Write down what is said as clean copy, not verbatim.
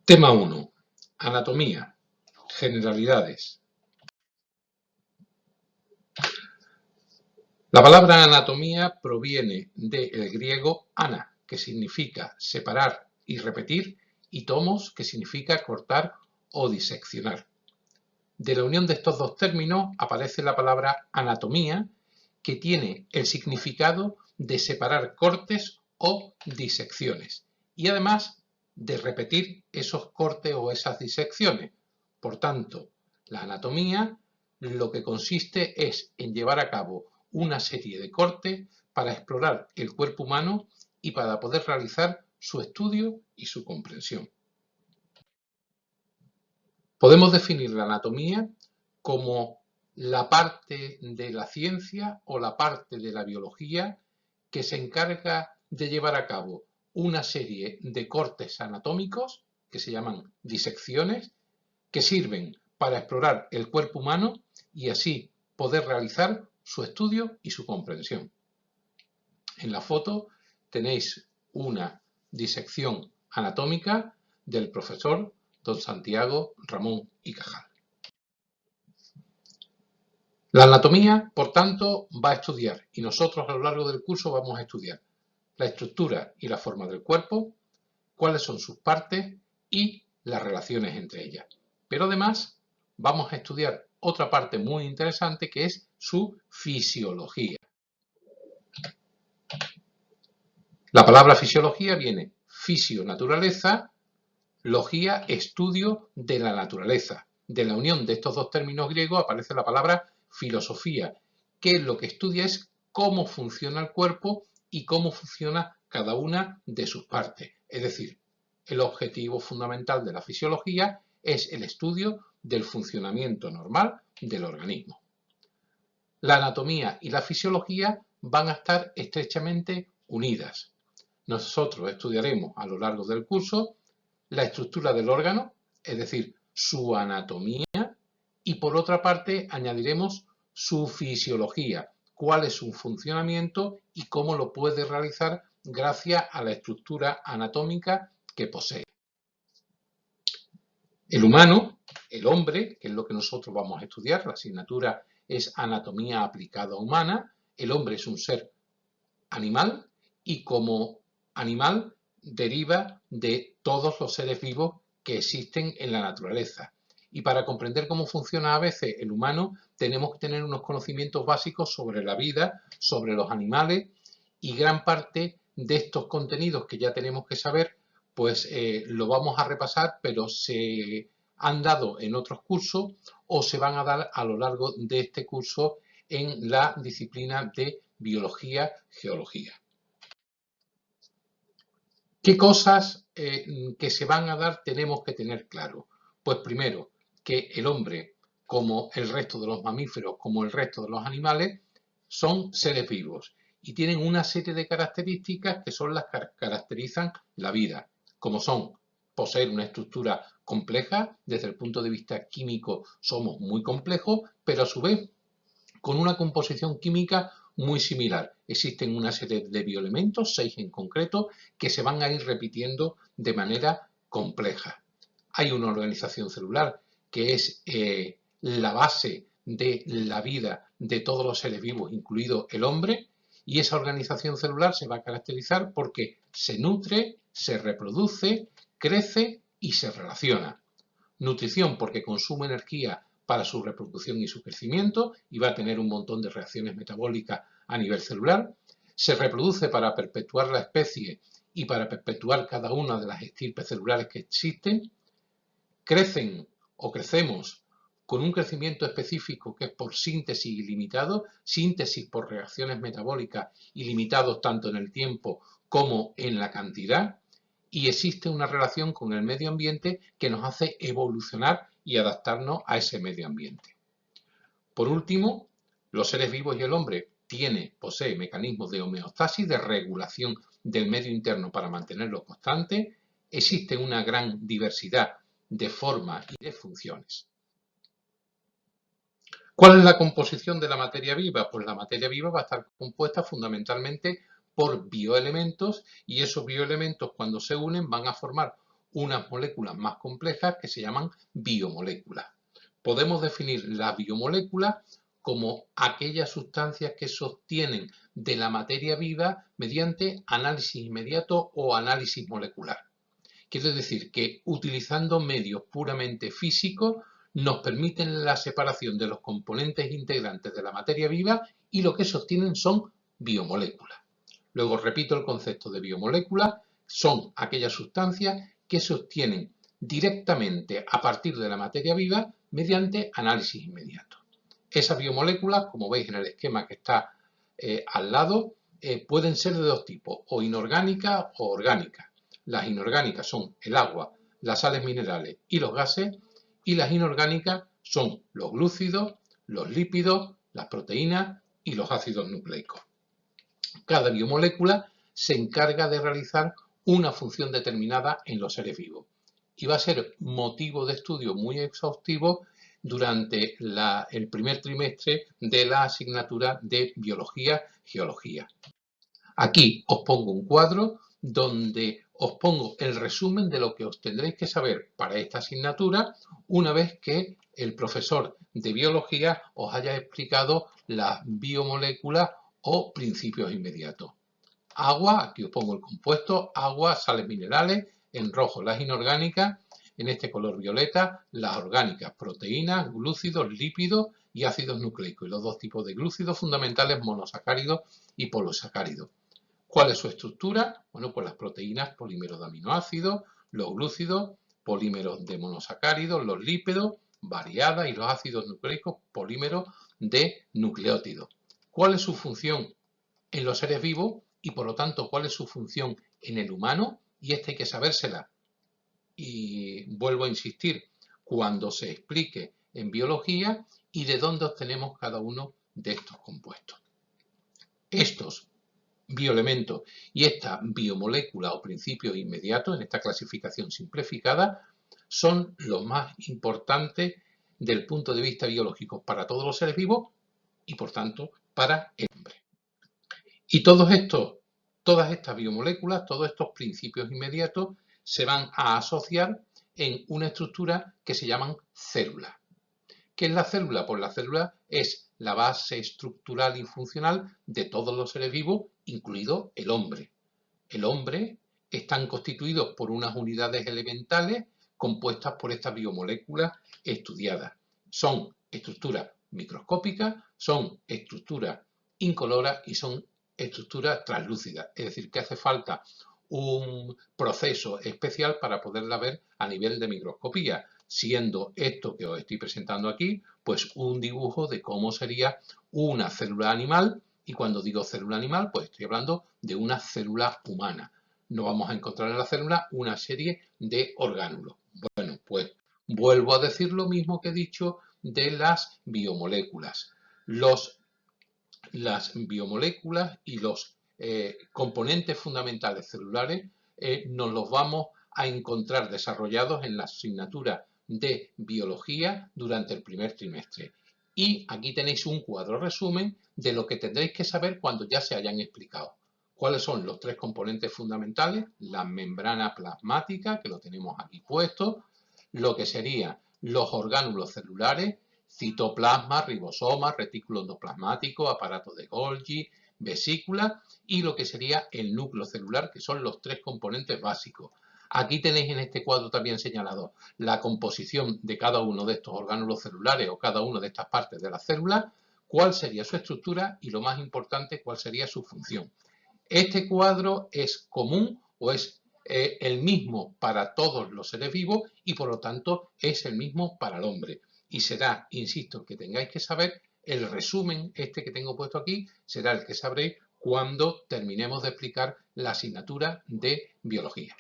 Tema 1. Anatomía. Generalidades. La palabra anatomía proviene del griego ana, que significa separar y repetir, y tomos, que significa cortar o diseccionar. De la unión de estos dos términos aparece la palabra anatomía, que tiene el significado de separar cortes o disecciones, y además de repetir esos cortes o esas disecciones. Por tanto, la anatomía lo que consiste es en llevar a cabo una serie de cortes para explorar el cuerpo humano y para poder realizar su estudio y su comprensión. Podemos definir la anatomía como la parte de la ciencia o la parte de la biología que se encarga de llevar a cabo una serie de cortes anatómicos que se llaman disecciones, que sirven para explorar el cuerpo humano y así poder realizar su estudio y su comprensión. En la foto tenéis una disección anatómica del profesor don Santiago Ramón y Cajal. La anatomía, por tanto, va a estudiar, y nosotros a lo largo del curso vamos a estudiar la estructura y la forma del cuerpo, cuáles son sus partes y las relaciones entre ellas. Pero además vamos a estudiar otra parte muy interesante que es su fisiología. La palabra fisiología viene fisio, naturaleza, logía, estudio de la naturaleza. De la unión de estos dos términos griegos aparece la palabra filosofía, que lo que estudia es cómo funciona el cuerpo y cómo funciona cada una de sus partes. Es decir, el objetivo fundamental de la fisiología es el estudio del funcionamiento normal del organismo. La anatomía y la fisiología van a estar estrechamente unidas. Nosotros estudiaremos a lo largo del curso la estructura del órgano, es decir, su anatomía, y por otra parte añadiremos su fisiología, cuál es su funcionamiento y cómo lo puede realizar gracias a la estructura anatómica que posee. El humano, el hombre, que es lo que nosotros vamos a estudiar, la asignatura es anatomía aplicada humana, el hombre es un ser animal y como animal deriva de todos los seres vivos que existen en la naturaleza. Y para comprender cómo funciona a veces el humano, tenemos que tener unos conocimientos básicos sobre la vida, sobre los animales, y gran parte de estos contenidos que ya tenemos que saber, pues lo vamos a repasar, pero se han dado en otros cursos o se van a dar a lo largo de este curso en la disciplina de biología, geología. ¿Qué cosas que se van a dar tenemos que tener claro? Pues primero, que el hombre, como el resto de los mamíferos, como el resto de los animales, son seres vivos y tienen una serie de características que son las que caracterizan la vida, como son poseer una estructura compleja, desde el punto de vista químico somos muy complejos, pero a su vez con una composición química muy similar. Existen una serie de bioelementos, 6 en concreto, que se van a ir repitiendo de manera compleja. Hay una organización celular que es la base de la vida de todos los seres vivos, incluido el hombre, y esa organización celular se va a caracterizar porque se nutre, se reproduce, crece y se relaciona. Nutrición porque consume energía para su reproducción y su crecimiento y va a tener un montón de reacciones metabólicas a nivel celular. Se reproduce para perpetuar la especie y para perpetuar cada una de las estirpes celulares que existen. Crecen o crecemos con un crecimiento específico que es por síntesis ilimitado, síntesis por reacciones metabólicas ilimitados tanto en el tiempo como en la cantidad, y existe una relación con el medio ambiente que nos hace evolucionar y adaptarnos a ese medio ambiente. Por último, los seres vivos y el hombre posee mecanismos de homeostasis, de regulación del medio interno para mantenerlo constante. Existe una gran diversidad de formas y de funciones. ¿Cuál es la composición de la materia viva? Pues la materia viva va a estar compuesta fundamentalmente por bioelementos y esos bioelementos cuando se unen van a formar unas moléculas más complejas que se llaman biomoléculas. Podemos definir la biomolécula como aquellas sustancias que se obtienen de la materia viva mediante análisis inmediato o análisis molecular. Quiere decir que utilizando medios puramente físicos nos permiten la separación de los componentes integrantes de la materia viva y lo que se obtienen son biomoléculas. Luego repito el concepto de biomoléculas, son aquellas sustancias que se obtienen directamente a partir de la materia viva mediante análisis inmediato. Esas biomoléculas, como veis en el esquema que está al lado, pueden ser de dos tipos, o inorgánicas o orgánicas. Las inorgánicas son el agua, las sales minerales y los gases, y las inorgánicas son los glúcidos, los lípidos, las proteínas y los ácidos nucleicos. Cada biomolécula se encarga de realizar una función determinada en los seres vivos y va a ser motivo de estudio muy exhaustivo durante el primer trimestre de la asignatura de Biología-Geología. Aquí os pongo un cuadro donde os pongo el resumen de lo que os tendréis que saber para esta asignatura una vez que el profesor de biología os haya explicado las biomoléculas o principios inmediatos. Agua, aquí os pongo el compuesto, agua, sales minerales, en rojo las inorgánicas, en este color violeta las orgánicas, proteínas, glúcidos, lípidos y ácidos nucleicos. Y los dos tipos de glúcidos fundamentales, monosacáridos y polisacáridos. ¿Cuál es su estructura? Bueno, pues las proteínas, polímeros de aminoácidos, los glúcidos, polímeros de monosacáridos, los lípidos, variadas y los ácidos nucleicos, polímeros de nucleótidos. ¿Cuál es su función en los seres vivos y por lo tanto cuál es su función en el humano? Y esta hay que sabérsela. Y vuelvo a insistir, cuando se explique en biología y de dónde obtenemos cada uno de estos compuestos. Estos bioelementos y esta biomolécula o principios inmediatos en esta clasificación simplificada son los más importantes del punto de vista biológico para todos los seres vivos y por tanto para el hombre. Y todas estas biomoléculas, todos estos principios inmediatos se van a asociar en una estructura que se llaman células. ¿Qué es la célula? Pues la célula es la base estructural y funcional de todos los seres vivos, incluido el hombre. El hombre están constituidos por unas unidades elementales compuestas por estas biomoléculas estudiadas. Son estructuras microscópicas, son estructuras incoloras y son estructuras translúcidas. Es decir, que hace falta un proceso especial para poderla ver a nivel de microscopía, siendo esto que os estoy presentando aquí, pues un dibujo de cómo sería una célula animal, y cuando digo célula animal, pues estoy hablando de una célula humana. No vamos a encontrar en la célula una serie de orgánulos. Bueno, pues vuelvo a decir lo mismo que he dicho de las biomoléculas. Las biomoléculas y los componentes fundamentales celulares nos los vamos a encontrar desarrollados en la asignatura de biología durante el primer trimestre. Y aquí tenéis un cuadro resumen de lo que tendréis que saber cuando ya se hayan explicado. ¿Cuáles son los tres componentes fundamentales? La membrana plasmática, que lo tenemos aquí puesto, lo que serían los orgánulos celulares, citoplasma, ribosomas, retículo endoplasmático, aparato de Golgi, vesícula y lo que sería el núcleo celular, que son los tres componentes básicos. Aquí tenéis en este cuadro también señalado la composición de cada uno de estos orgánulos celulares o cada una de estas partes de la célula, cuál sería su estructura y lo más importante, cuál sería su función. Este cuadro es común o es el mismo para todos los seres vivos y por lo tanto es el mismo para el hombre. Y será, insisto, que tengáis que saber el resumen este que tengo puesto aquí, será el que sabréis cuando terminemos de explicar la asignatura de biología.